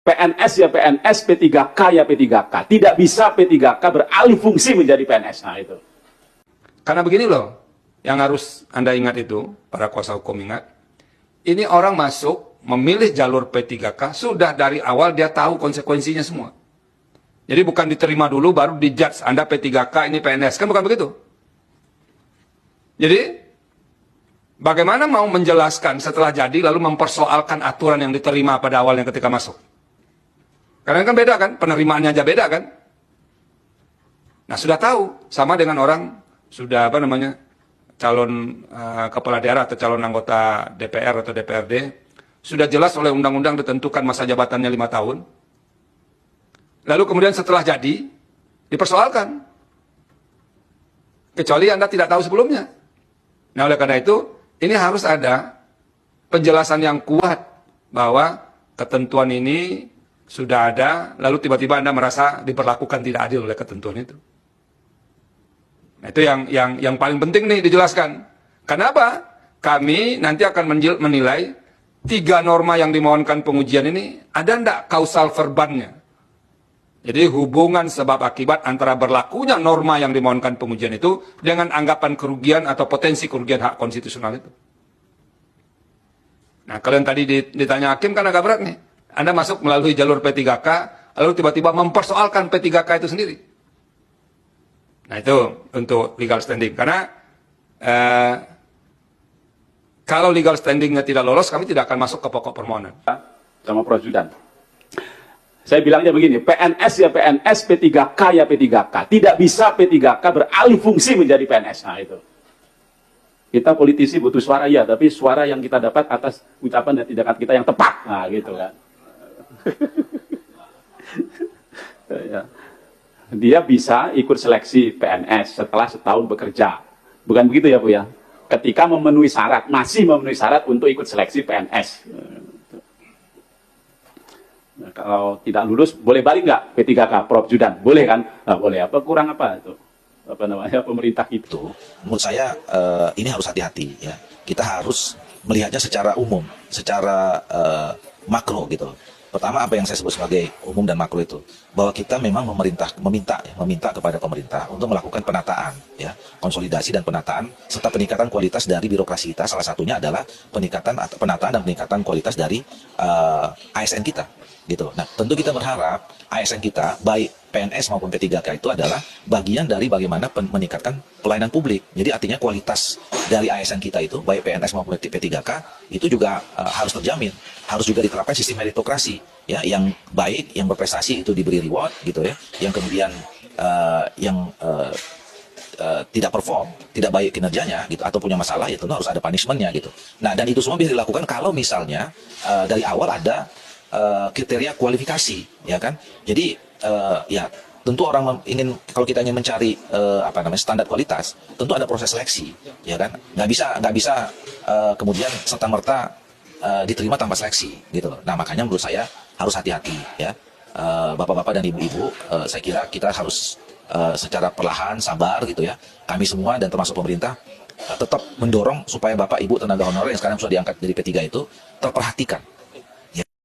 PNS ya PNS, P3K ya P3K. Tidak bisa P3K beralih fungsi menjadi PNS. Nah itu. Karena begini loh, yang harus Anda ingat itu, para kuasa hukum ingat, ini orang masuk, memilih jalur P3K, sudah dari awal dia tahu konsekuensinya semua. Jadi bukan diterima dulu, baru dijudge, Anda P3K, ini PNS. Kan bukan begitu. Jadi, bagaimana mau menjelaskan setelah jadi, lalu mempersoalkan aturan yang diterima pada awalnya ketika masuk? Karena kan beda kan, penerimaannya aja beda kan. Nah sudah tahu, sama dengan orang, sudah calon kepala daerah atau calon anggota DPR atau DPRD, sudah jelas oleh undang-undang ditentukan masa jabatannya 5 tahun. Lalu kemudian setelah jadi, dipersoalkan. Kecuali Anda tidak tahu sebelumnya. Nah oleh karena itu, ini harus ada penjelasan yang kuat bahwa ketentuan ini sudah ada, lalu tiba-tiba Anda merasa diperlakukan tidak adil oleh ketentuan itu. Nah itu yang paling penting nih dijelaskan. Kenapa? Kami nanti akan menilai 3 norma yang dimohonkan pengujian ini, ada enggak kausal verbannya? Jadi hubungan sebab akibat antara berlakunya norma yang dimohonkan pengujian itu dengan anggapan kerugian atau potensi kerugian hak konstitusional itu. Nah kalau yang tadi ditanya hakim kan agak berat nih. Anda masuk melalui jalur P3K, lalu tiba-tiba mempersoalkan P3K itu sendiri. Nah itu untuk legal standing. Karena kalau legal standingnya tidak lolos, kami tidak akan masuk ke pokok permohonan. Sama Prof. Zudan. Saya bilangnya begini, PNS ya PNS, P3K ya P3K. Tidak bisa P3K beralih fungsi menjadi PNS. Nah itu. Kita politisi butuh suara ya, tapi suara yang kita dapat atas ucapan dan tindakan kita yang tepat. Nah gitu kan. Ya. Dia bisa ikut seleksi PNS setelah setahun bekerja. Bukan begitu ya Bu ya? Ketika memenuhi syarat, masih memenuhi syarat untuk ikut seleksi PNS. Nah, kalau tidak lulus, boleh balik nggak P3K, Prof. Zudan? Boleh kan? Nah, boleh. Apa kurang apa itu? Apa namanya pemerintah itu? Menurut saya ini harus hati-hati ya. Kita harus melihatnya secara umum, secara makro gitu. Pertama apa yang saya sebut sebagai umum dan makro itu, bahwa kita memang meminta kepada pemerintah untuk melakukan penataan, ya, konsolidasi dan penataan serta peningkatan kualitas dari birokrasi kita. Salah satunya adalah penataan dan peningkatan kualitas dari ASN kita, gitu. Nah, tentu kita berharap ASN kita, baik PNS maupun P3K itu adalah bagian dari bagaimana meningkatkan pelayanan publik. Jadi artinya kualitas dari ASN kita itu, baik PNS maupun P3K, itu juga harus terjamin. Harus juga diterapkan sistem meritokrasi, ya, yang baik, yang berprestasi itu diberi reward, gitu ya. Yang kemudian tidak perform, tidak baik kinerjanya, gitu, atau punya masalah, itu harus ada punishmentnya, gitu. Nah, dan itu semua bisa dilakukan kalau misalnya dari awal ada kriteria kualifikasi, ya kan? Jadi ya tentu orang kalau kita ingin mencari standar kualitas, tentu ada proses seleksi, ya kan? Nggak bisa kemudian serta merta diterima tanpa seleksi, gitu. Nah makanya menurut saya harus hati-hati, ya, bapak-bapak dan ibu-ibu. Saya kira kita harus secara perlahan, sabar, gitu ya. Kami semua dan termasuk pemerintah tetap mendorong supaya bapak ibu tenaga honorer yang sekarang sudah diangkat dari P3 itu terperhatikan.